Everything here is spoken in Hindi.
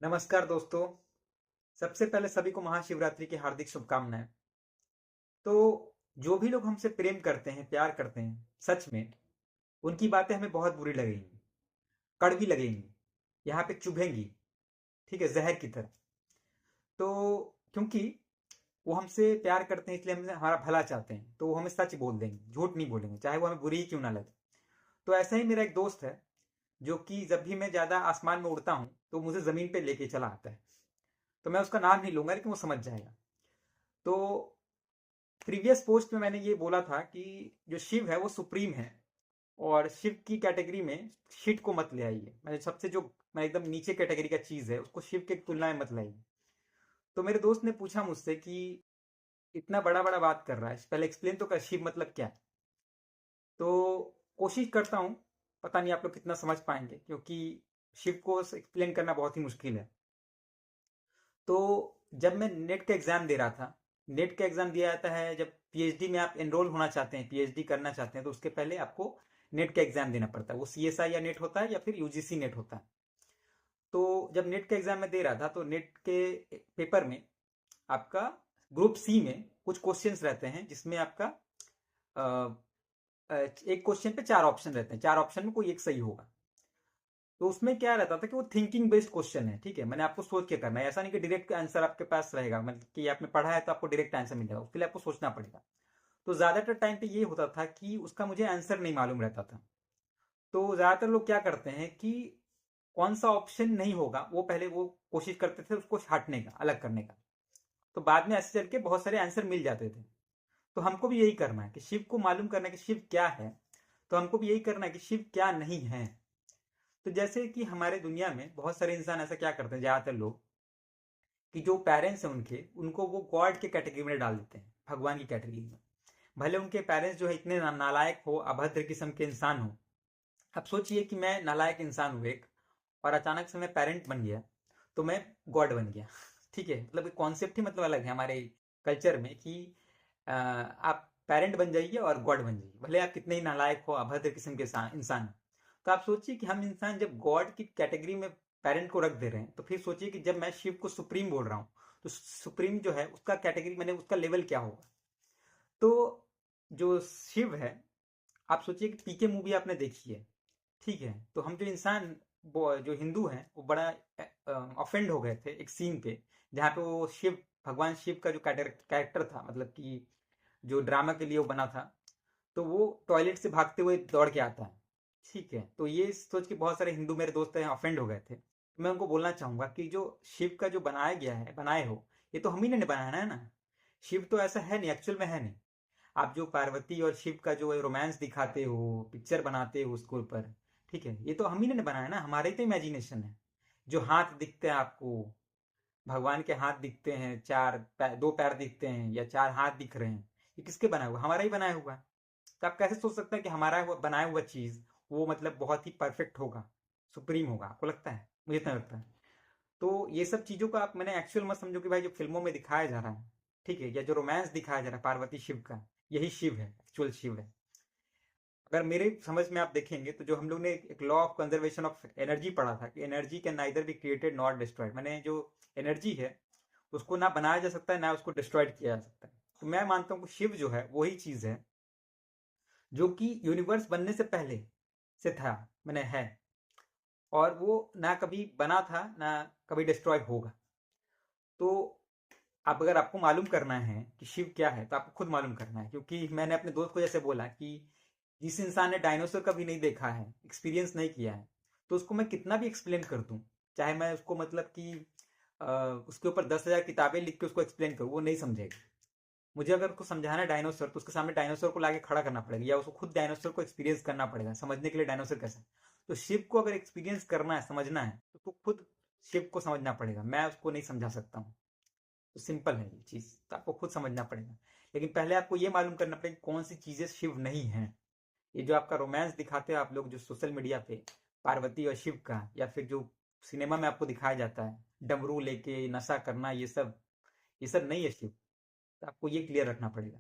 नमस्कार दोस्तों। सबसे पहले सभी को महाशिवरात्रि की हार्दिक शुभकामनाएं। तो जो भी लोग हमसे प्रेम करते हैं, प्यार करते हैं, सच में उनकी बातें हमें बहुत बुरी लगेंगी, कड़वी लगेंगी, यहाँ पे चुभेंगी। ठीक है, जहर की तरह। तो क्योंकि वो हमसे प्यार करते हैं, इसलिए हमसे हमारा भला चाहते हैं, तो वो हमें सच बोल देंगे, झूठ नहीं बोलेंगे, चाहे वो हमें बुरी ही क्यों ना लगे। तो ऐसा ही मेरा एक दोस्त है, जो कि जब भी मैं ज्यादा आसमान में उड़ता हूँ तो मुझे जमीन पे लेके चला आता है। तो मैं उसका नाम नहीं लूंगा, लेकिन वो समझ जाएगा। तो प्रीवियस पोस्ट में मैंने ये बोला था कि जो शिव है वो सुप्रीम है, और शिव की कैटेगरी में शिट को मत ले आइए। मैंने सबसे जो मैं एकदम नीचे कैटेगरी का चीज है उसको शिव के तुलना में मत लाइए। तो मेरे दोस्त ने पूछा मुझसे कि इतना बड़ा बड़ा बात कर रहा है, पहले एक्सप्लेन तो कर, शिव मतलब क्या है। तो कोशिश करता हूँ, पता नहीं आप लोग कितना समझ पाएंगे, क्योंकि शिव को एक्सप्लेन करना बहुत ही मुश्किल है। तो जब मैं नेट का एग्जाम दे रहा था, नेट का एग्जाम दिया जाता है जब पीएचडी में आप एनरोल होना चाहते हैं, पीएचडी करना चाहते हैं, तो उसके पहले आपको नेट का एग्जाम देना पड़ता है। वो सीएसआई या नेट होता है या फिर यूजीसी नेट होता है। तो जब नेट का एग्जाम में दे रहा था तो नेट के पेपर में आपका ग्रुप सी में कुछ क्वेश्चंस रहते हैं, जिसमें आपका एक क्वेश्चन पे चार ऑप्शन रहते हैं, चार ऑप्शन में कोई एक सही होगा। तो उसमें क्या रहता था कि वो थिंकिंग बेस्ड क्वेश्चन है। ठीक है, मैंने आपको सोच के करना है, ऐसा नहीं कि डायरेक्ट आंसर आपके पास रहेगा, मतलब कि आपने पढ़ा है तो आपको डायरेक्ट आंसर मिल जाएगा, उसके लिए आपको सोचना पड़ेगा। तो ज्यादातर टाइम पे ये होता था कि उसका मुझे आंसर नहीं मालूम रहता था। तो ज्यादातर लोग क्या करते हैं कि कौन सा ऑप्शन नहीं होगा वो पहले वो कोशिश करते थे उसको हटने का, अलग करने का। तो बाद में ऐसे चल के बहुत सारे आंसर मिल जाते थे। तो हमको भी यही करना है कि शिव को मालूम करना है कि शिव क्या है। तो हमको भी यही करना है कि शिव क्या नहीं है। तो जैसे कि हमारे दुनिया में बहुत सारे इंसान ऐसा क्या करते हैं, ज्यादातर लोग, कि जो पेरेंट्स हैं उनके, उनको वो गॉड के कैटेगरी में डाल देते हैं, भगवान की कैटेगरी में। भले उनके पेरेंट्स जो है इतने नालायक हो, अभद्र किस्म के इंसान हो। अब सोचिए कि मैं नालायक इंसान हूँ एक, और अचानक से मैं पेरेंट बन गया, तो मैं गॉड बन गया। ठीक है, मतलब कॉन्सेप्ट ही मतलब अलग है हमारे कल्चर में कि आप पेरेंट बन जाइए और गॉड बन जाइए, भले आप कितने ही नालायक हो, अभद्र किस्म के इंसान हो। तो आप सोचिए कि हम इंसान जब गॉड की कैटेगरी में पेरेंट को रख दे रहे हैं, तो फिर सोचिए कि जब मैं शिव को सुप्रीम बोल रहा हूँ, तो सुप्रीम जो है उसका कैटेगरी मैंने उसका लेवल क्या होगा। तो जो शिव है, आप सोचिए कि पीके मूवी आपने देखी है। ठीक है, तो हम जो इंसान, वो जो हिंदू हैं, वो बड़ा ऑफेंड हो गए थे एक सीन पे, जहाँ पे वो शिव, भगवान शिव का जो कैरेक्टर था, मतलब कि जो ड्रामा के लिए वो बना था, तो वो टॉयलेट से भागते हुए दौड़ के आता है। ठीक है, तो ये सोच के बहुत सारे हिंदू मेरे दोस्त हैं ऑफेंड हो गए थे। तो मैं उनको बोलना चाहूंगा कि जो शिव का जो बनाया गया है, बनाए हो, ये तो हम ही ने बनाया है ना। शिव तो ऐसा है नहीं, एक्चुअल में है नहीं। आप जो पार्वती और शिव का जो रोमांस दिखाते हो, पिक्चर बनाते हो उसके ऊपर, ठीक है, ये तो हम ही ने बनाया ना, हमारा ही तो इमेजिनेशन है। जो हाथ दिखते हैं आपको, भगवान के हाथ दिखते हैं, दो पैर दिखते हैं या चार हाथ दिख रहे हैं, ये किसके बनाया हुआ? हमारा ही बनाया हुआ है। तो आप कैसे सोच सकते हैं कि हमारा बनाया हुआ चीज वो मतलब बहुत ही परफेक्ट होगा, सुप्रीम होगा? आपको लगता है? मुझे इतना लगता है। तो ये सब चीजों को आप मैंने एक्चुअल मत समझो कि भाई जो फिल्मों में दिखाया जा रहा है, ठीक है, या जो रोमांस दिखाया जा रहा है पार्वती शिव का, यही शिव है, एक्चुअल शिव है। अगर मेरे समझ में आप देखेंगे तो जो हम लोग ने एक law of conservation of energy पढ़ा था, कि energy can neither be created not destroyed, मैंने जो एनर्जी है उसको ना बनाया जा सकता है ना उसको डिस्ट्रॉयड किया जा सकता है। तो मैं मानता हूँ कि शिव जो है वही चीज है जो कि यूनिवर्स बनने से पहले से था, मैंने है, और वो ना कभी बना था ना कभी डिस्ट्रॉय होगा। तो अब अगर आपको मालूम करना है कि शिव क्या है, तो आपको खुद मालूम करना है, क्योंकि मैंने अपने दोस्त को जैसे बोला कि जिस इंसान ने डायनासोर कभी नहीं देखा है, एक्सपीरियंस नहीं किया है, तो उसको मैं कितना भी एक्सप्लेन कर दूं, चाहे मैं उसको मतलब कि उसके ऊपर 10,000 किताबें लिख के उसको एक्सप्लेन करूँ, वो नहीं समझेगा। मुझे अगर उसको समझाना है डायनासोर, तो उसके सामने डायनासोर को लाके खड़ा करना पड़ेगा, या उसको खुद डायनासोर को एक्सपीरियंस करना पड़ेगा समझने के लिए डायनासोर कैसा है। तो शिव को अगर एक्सपीरियंस करना है, समझना है, तो उसको खुद शिव को समझना पड़ेगा, मैं उसको नहीं समझा सकता हूँ। तो सिंपल है ये चीज, तो आपको खुद समझना पड़ेगा। लेकिन पहले आपको ये मालूम करना पड़ेगा कौन सी चीजें शिव नहीं है। ये जो आपका रोमांस दिखाते हैं आप लोग जो सोशल मीडिया पे, पार्वती और शिव का, या फिर जो सिनेमा में आपको दिखाया जाता है, डमरू लेके नशा करना, ये सब नहीं है शिव। तो आपको ये क्लियर रखना पड़ेगा।